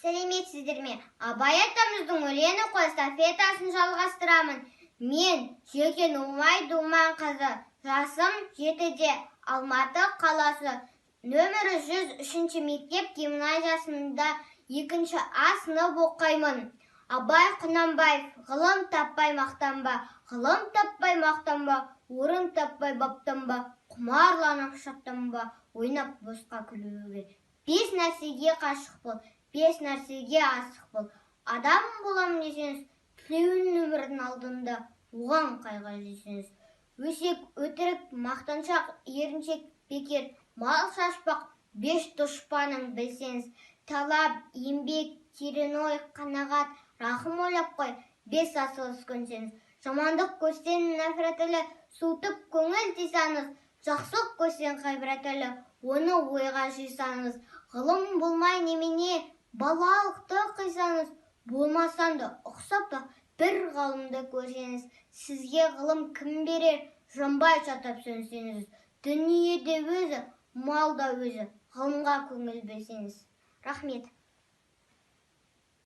Сәлеметсіздер ме? Абай атамыздың өлең оқу эстафетасын жалғастырамын. Мен Жекен Умай Думан қызы, жасым 7-де, Алматы қаласы, нөмірі 103 мектеп гимназиясында 2 А сынып оқимын. Абай Құнанбаев, ғылым таппай мақтанба, ғылым таппай мақтанба, орын таппай баптанба, құмарланып шаттанба, ойнап босқа күлуге. 5 нәрсеге қашық бол, 5 нәрсеге асық бол. Адам болам десеңіз, тілеуін өмірдің алдында, оған қайғы жесеңіз. Өсек, өтірік, мақтаншақ, еріншек, бекер, мал шашпақ, 5 дұшпаның білсеңіз. Талап, еңбек, терең ой, қанағат, рахым ойлап қой, 5 асығыс көнсеңіз. Жамандық көстен нәфретілі, суытып көңіл тисаңыз. Жақсылық көстен қайбіретілі, оны ойға жисаңыз. Ғылым болмай немене, балалықты қисаңыз. Болмасан да, ұқсап та, бір ғалымды көрсеңіз. Сізге ғылым кім берер, жамбай жатап сөнсеңіз. Дүниеде өзі, малда өзі, ғылымға көңіл берсеңіз. Рахмет.